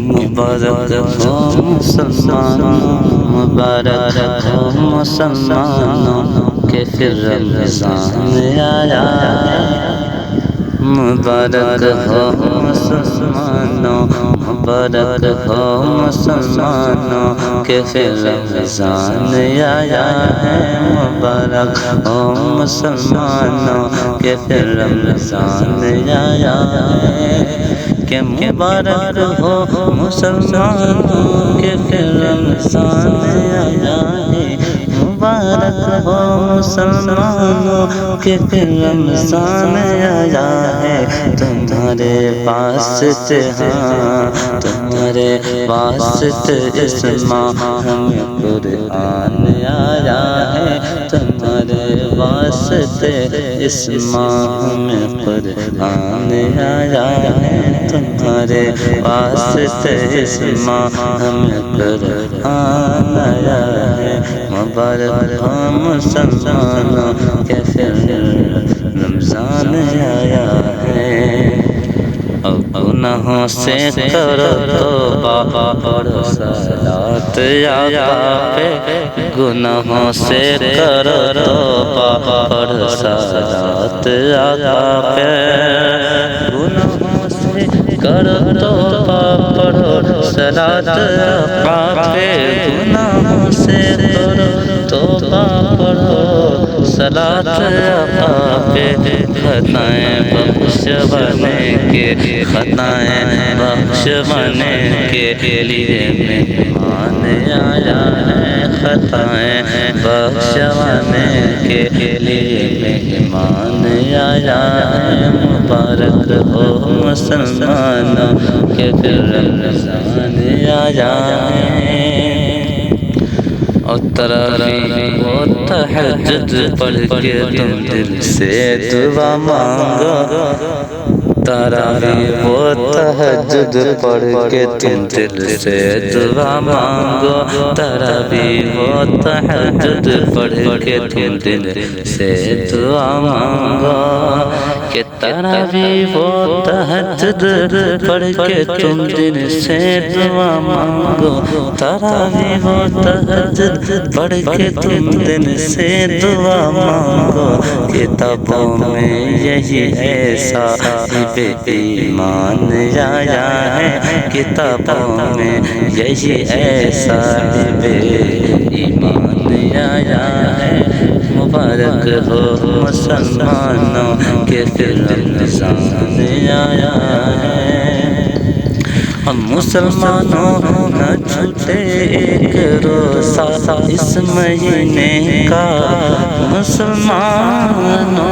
مبارک ہو مسلمانوں، مبارک ہو مسلمانوں کہ پھر رمضان آیا ہے۔ مبارک ہو مسلمانوں، مبارک ہو مسلمانوں کہ پھر رمضان آیا ہے۔ مبارک ہو مسلمانوں کہ پھر رمضان آیا ہے، کہ مبارک ہو مسلمانوں کہ پھر رمضان آیا ہے۔ مبارک ہو مسلمانوں کہ پھر رمضان آیا ہے۔ تمہارے واسطے ہاں، تمہارے واسطے اس ماہ ہمیں قرآن آیا ہے۔ تمہارے واسطے اس ماہ میں قرآن آیا ہے۔ تمہارے واسطے اس ماہ میں قرآن آیا ہے۔ مبارک ہو مسلمانوں کہ پھر رمضان آیا ہے۔ اب گناہوں سے کرو توبہ، پڑھو صلاۃ آقا پہ۔ گناہوں سے کرو توبہ، پڑھو صلاۃ آقا پہ۔ گناہوں سے کرو توبہ، پڑھو صلاۃ آقا پہ۔ گناہوں سے کرو توبہ، پڑھو صلاۃ آقا پہ۔ خطائیں بخشوانے کے، خطائیں بخشوانے کے لیے مہمان آیا ہے۔ خطائیں بخشوانے کے لیے مہمان آیا ہے۔ مبارک ہو مسلمانوں کہ پھر رمضان آیا ہے۔ اور تراویح و تہجد پڑھ کے تم دل سے دعا مانگو۔ تراویح و تہجد پڑھ کے تم دل سے دعا مانگو۔ تراویح و تہجد پڑھ کے تم دل سے دعا مانگو، کہ تراویح و تہجد پڑھ کے تم دل سے دعا مانگو۔ تراویح و تہجد پڑھ کے تم دل سے دعا مانگو۔ کتابوں میں یہی ایسا ایمان آیا ہے۔ کتابوں میں یہی ایسا ایمان آیا ہے۔ مبارک ہو مسلمانوں کہ پھر رمضان آیا ہے۔ ہم مسلمانوں نہ چھوٹے ایک روزہ اس مہینے کا۔ مسلمانوں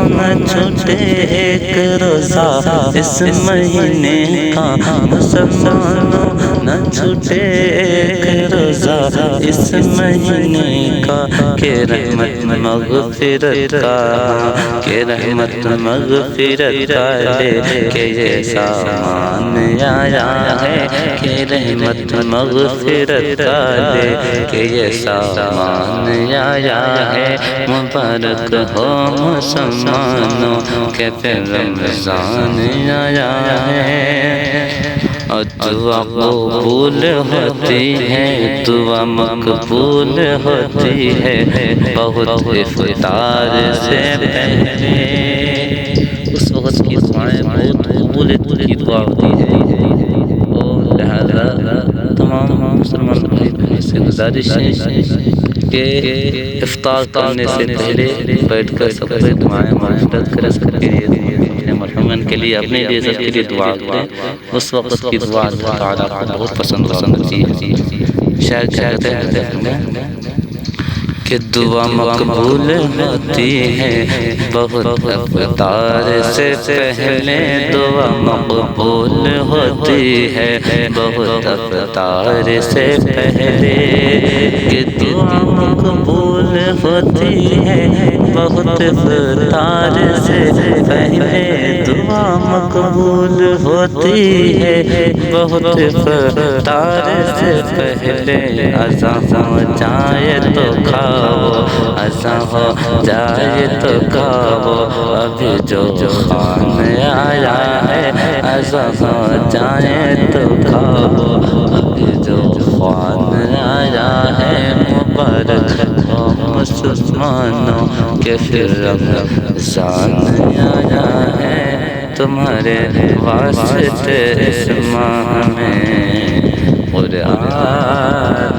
نہ چھوٹے ایک روزہ اس مہینے کا۔ مسلمانوں نہ چھوٹے ایک روزہ اس مہینے کا، کہ رحمت مغفرت کا، کہ رحمت مغفرت کا لے کے یہ سامان آیا ہے۔ کہ رحمت مغفرت کا لے کے یہ سامان آیا ہے۔ مبارک ہو مسلمانوں کہ پھر رمضان آیا ہے۔ اور دعا قبول ہوتی ہے، دعا مقبول ہوتی ہے بہت افطار سے پہلے۔ اس وقت کی دعائیں بہت قبولیت کی دعا ہوتی ہے، اور لہذا تمام مسلمان بھائی بہن سے گزارش ہے کہ افطار کرنے سے پہلے بیٹھ کر سب سے دعائیں مغفرت کریں، سب کے لیے اپنے مرحومین کے لیے، اپنے لیے، سب کے لیے دعا کریں۔ اس وقت کی دعا اللہ تعالیٰ کو بہت پسند ہوتی ہے۔ شاید کہتے ہیں کہ دعا مقبول ہوتی ہے بہت افطار سے پہلے۔ دعا مقبول ہوتی ہے بہت افطار سے پہلے، کہ دعا مقبول ہوتی ہے بہت افطار سے پہلے۔ دعا مقبول ہوتی ہے بہت افطار سے پہلے اذان ہو جائے تو کھاؤ اذان ہو جائے تو کھاؤ ابھی جو خوان آیا ہے اذان ہو جائے تو کھاؤ ابھی جو خوان آیا ہے مبارک ہو مسلمانوں کے پھر رمضان آیا ہے تمہارے واسطے اس ماہ میں قرآن